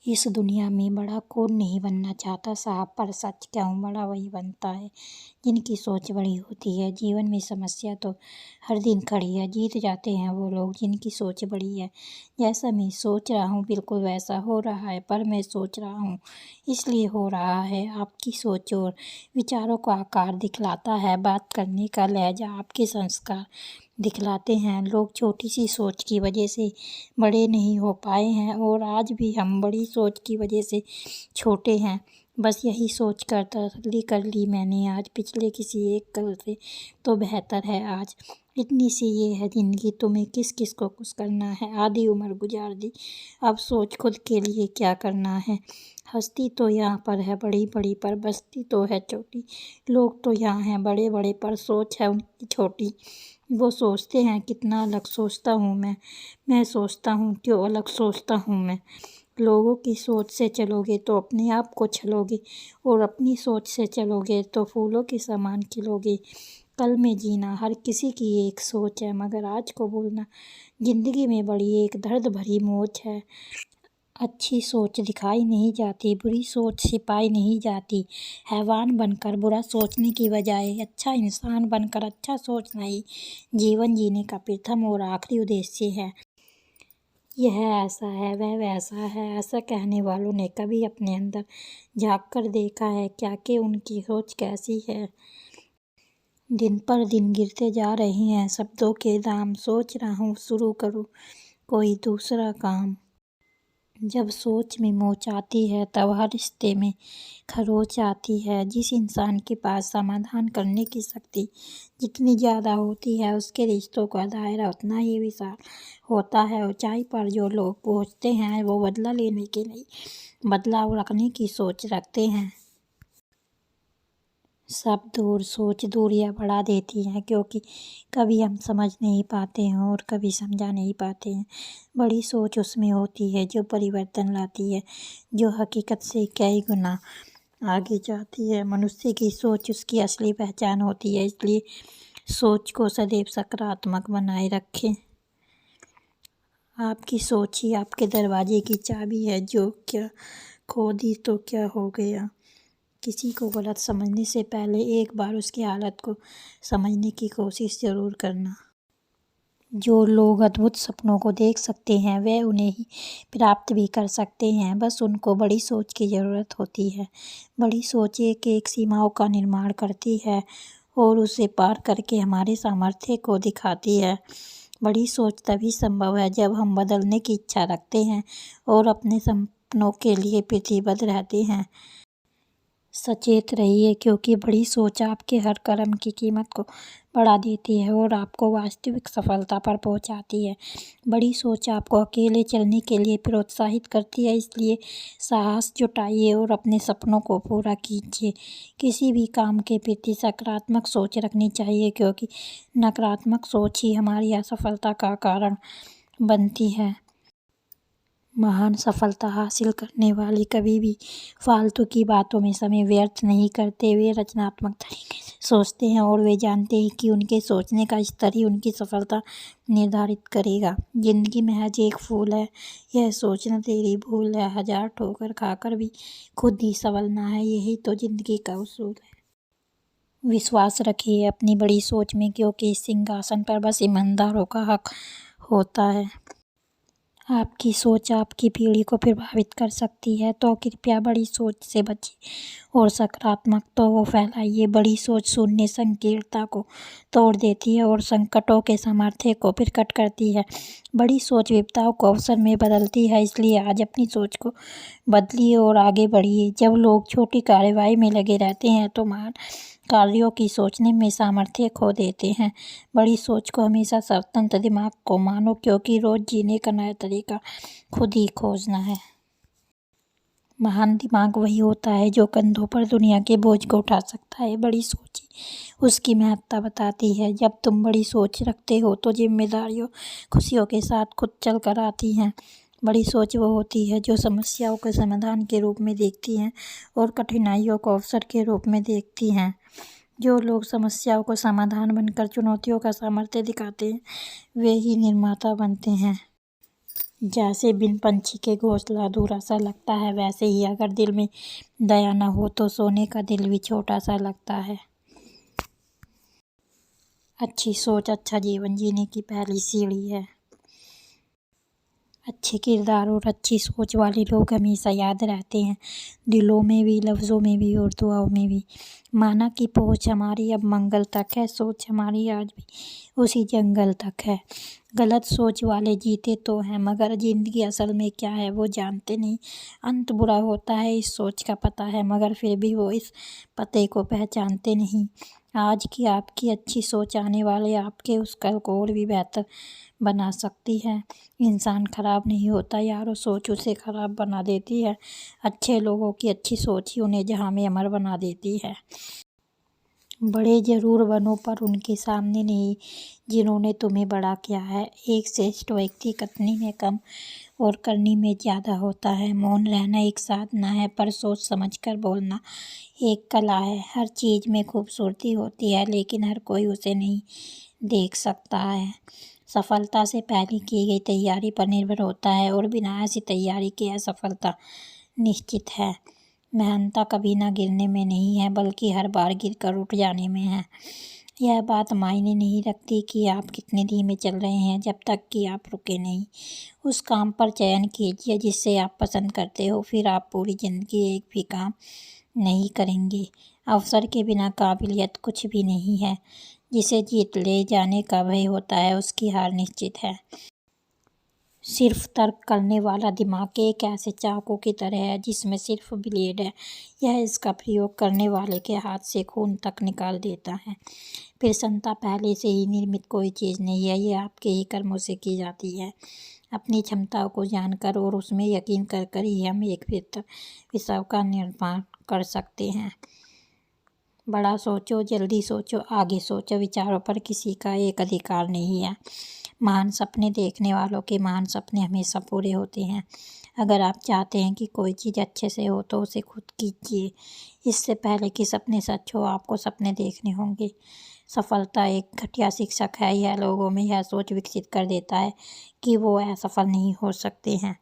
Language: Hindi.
इस दुनिया में बड़ा कौन नहीं बनना चाहता साहब, पर सच कहूँ बड़ा वही बनता है जिनकी सोच बड़ी होती है। जीवन में समस्या तो हर दिन खड़ी है, जीत जाते हैं वो लोग जिनकी सोच बड़ी है। जैसा मैं सोच रहा हूँ बिल्कुल वैसा हो रहा है, पर मैं सोच रहा हूँ इसलिए हो रहा है। आपकी सोच और विचारों का आकार दिखलाता है, बात करने का लहजा आपके संस्कार दिखलाते हैं। लोग छोटी सी सोच की वजह से बड़े नहीं हो पाए हैं और आज भी हम बड़ी सोच की वजह से छोटे हैं। बस यही सोच कर तसल्ली कर ली मैंने आज, पिछले किसी एक कल से तो बेहतर है आज। इतनी सी ये है ज़िंदगी, तुम्हें किस किस को कुछ करना है। आधी उम्र गुजार दी, अब सोच खुद के लिए क्या करना है। हस्ती तो यहाँ पर है बड़ी बड़ी, पर बस्ती तो है छोटी। लोग तो यहाँ हैं बड़े बड़े, पर सोच है उनकी छोटी। वो सोचते हैं कितना अलग सोचता हूँ मैं सोचता हूँ क्यों अलग सोचता हूँ मैं। लोगों की सोच से चलोगे तो अपने आप को छलोगे, और अपनी सोच से चलोगे तो फूलों के समान खिलोगे। कल में जीना हर किसी की एक सोच है, मगर आज को भूलना ज़िंदगी में बड़ी एक दर्द भरी मोच है। अच्छी सोच दिखाई नहीं जाती, बुरी सोच छिपाई नहीं जाती। हैवान बनकर बुरा सोचने की बजाय अच्छा इंसान बनकर अच्छा सोचना ही जीवन जीने का प्रथम और आखिरी उद्देश्य है। यह ऐसा है, वह वैसा है, ऐसा कहने वालों ने कभी अपने अंदर झाँक कर देखा है क्या कि उनकी सोच कैसी है। दिन पर दिन गिरते जा रहे हैं शब्दों के दाम, सोच रहा हूँ शुरू करूँ कोई दूसरा काम। जब सोच में मोच आती है तब हर रिश्ते में खरोच आती है। जिस इंसान के पास समाधान करने की शक्ति जितनी ज़्यादा होती है, उसके रिश्तों का दायरा उतना ही विशाल होता है। ऊंचाई पर जो लोग पहुंचते हैं वो बदला लेने के नहीं, बदलाव रखने की सोच रखते हैं। शब्द और सोच दूरियां बढ़ा देती हैं, क्योंकि कभी हम समझ नहीं पाते हैं और कभी समझा नहीं पाते हैं। बड़ी सोच उसमें होती है जो परिवर्तन लाती है, जो हकीकत से कई गुना आगे जाती है। मनुष्य की सोच उसकी असली पहचान होती है, इसलिए सोच को सदैव सकारात्मक बनाए रखें। आपकी सोच ही आपके दरवाजे की चाबी है, जो क्या खो दी तो क्या हो गया। किसी को गलत समझने से पहले एक बार उसकी हालत को समझने की कोशिश ज़रूर करना। जो लोग अद्भुत सपनों को देख सकते हैं वे उन्हें ही प्राप्त भी कर सकते हैं, बस उनको बड़ी सोच की ज़रूरत होती है। बड़ी सोच एक एक सीमाओं का निर्माण करती है और उसे पार करके हमारे सामर्थ्य को दिखाती है। बड़ी सोच तभी संभव है जब हम बदलने की इच्छा रखते हैं और अपने सपनों के लिए प्रतिबद्ध रहते हैं। सचेत रहिए, क्योंकि बड़ी सोच आपके हर कर्म की कीमत को बढ़ा देती है और आपको वास्तविक सफलता पर पहुंचाती है। बड़ी सोच आपको अकेले चलने के लिए प्रोत्साहित करती है, इसलिए साहस जुटाइए और अपने सपनों को पूरा कीजिए। किसी भी काम के प्रति सकारात्मक सोच रखनी चाहिए, क्योंकि नकारात्मक सोच ही हमारी असफलता का कारण बनती है। महान सफलता हासिल करने वाले कभी भी फालतू की बातों में समय व्यर्थ नहीं करते। वे रचनात्मक तरीके से सोचते हैं और वे जानते हैं कि उनके सोचने का स्तर ही उनकी सफलता निर्धारित करेगा। जिंदगी महज एक फूल है, यह सोचना तेरी भूल है। हजार ठोकर खाकर भी खुद ही संभलना है, यही तो जिंदगी का उसूल है। विश्वास रखिए अपनी बड़ी सोच में, क्योंकि इस सिंहासन पर बस ईमानदारों का हक होता है। आपकी सोच आपकी पीढ़ी को प्रभावित कर सकती है, तो कृपया बड़ी सोच से बचिए और सकारात्मक तो वो फैलाइए। बड़ी सोच शून्य संकीर्णता को तोड़ देती है और संकटों के सामर्थ्य को प्रकट करती है। बड़ी सोच विपदाओं को अवसर में बदलती है, इसलिए आज अपनी सोच को बदलिए और आगे बढ़िए। जब लोग छोटी कार्रवाई में लगे रहते हैं तो महान कार्यों की सोचने में सामर्थ्य खो देते हैं। बड़ी सोच को हमेशा स्वतंत्र दिमाग को मानो, क्योंकि रोज जीने का नया तरीका खुद ही खोजना है। महान दिमाग वही होता है जो कंधों पर दुनिया के बोझ को उठा सकता है। बड़ी सोच ही उसकी महत्ता बताती है। जब तुम बड़ी सोच रखते हो तो जिम्मेदारियों खुशियों के साथ खुद चल कर आती हैं। बड़ी सोच वो होती है जो समस्याओं के समाधान के रूप में देखती हैं और कठिनाइयों को अवसर के रूप में देखती हैं। जो लोग समस्याओं को समाधान बनकर चुनौतियों का सामर्थ्य दिखाते हैं वे ही निर्माता बनते हैं। जैसे बिन पंछी के घोंसला अधूरा सा लगता है, वैसे ही अगर दिल में दया न हो तो सोने का दिल भी छोटा सा लगता है। अच्छी सोच अच्छा जीवन जीने की पहली सीढ़ी है। अच्छे किरदार और अच्छी सोच वाले लोग हमेशा याद रहते हैं, दिलों में भी, लफ्ज़ों में भी और दुआओं में भी। माना कि पहुँच हमारी अब मंगल तक है, सोच हमारी आज भी उसी जंगल तक है। गलत सोच वाले जीते तो हैं, मगर ज़िंदगी असल में क्या है वो जानते नहीं। अंत बुरा होता है इस सोच का पता है, मगर फिर भी वो इस पते को पहचानते नहीं। आज की आपकी अच्छी सोच आने वाले आपके उस कल को और भी बेहतर बना सकती है। इंसान खराब नहीं होता यारो, सोच उसे खराब बना देती है। अच्छे लोगों की अच्छी सोच ही उन्हें जहाँ में अमर बना देती है। बड़े ज़रूर बनो पर उनके सामने नहीं जिन्होंने तुम्हें बड़ा किया है। एक श्रेष्ठ व्यक्ति कथनी में कम और करनी में ज़्यादा होता है। मौन रहना एक साधना है, पर सोच समझकर बोलना एक कला है। हर चीज़ में खूबसूरती होती है, लेकिन हर कोई उसे नहीं देख सकता है। सफलता से पहले की गई तैयारी पर निर्भर होता है, और बिना ऐसी तैयारी के असफलता निश्चित है। मेहनत कभी ना गिरने में नहीं है, बल्कि हर बार गिरकर उठ जाने में है। यह बात मायने नहीं रखती कि आप कितने धीमे चल रहे हैं, जब तक कि आप रुके नहीं। उस काम पर चयन कीजिए जिससे आप पसंद करते हो, फिर आप पूरी ज़िंदगी एक भी काम नहीं करेंगे। अवसर के बिना काबिलियत कुछ भी नहीं है। जिसे जीत ले जाने का भय होता है, उसकी हार निश्चित है। सिर्फ तर्क करने वाला दिमाग एक ऐसे चाकू की तरह है जिसमें सिर्फ ब्लेड है। यह इसका प्रयोग करने वाले के हाथ से खून तक निकाल देता है। प्रसन्नता पहले से ही निर्मित कोई चीज़ नहीं है, ये आपके ही कर्मों से की जाती है। अपनी क्षमताओं को जानकर और उसमें यकीन कर ही हम एक बेहतर विश्व का निर्माण कर सकते हैं। बड़ा सोचो, जल्दी सोचो, आगे सोचो। विचारों पर किसी का एक अधिकार नहीं है। महान सपने देखने वालों के महान सपने हमेशा पूरे होते हैं। अगर आप चाहते हैं कि कोई चीज़ अच्छे से हो तो उसे खुद कीजिए। इससे पहले कि सपने सच हो, आपको सपने देखने होंगे। सफलता एक घटिया शिक्षक है। यह लोगों में यह सोच विकसित कर देता है कि वो असफल नहीं हो सकते हैं।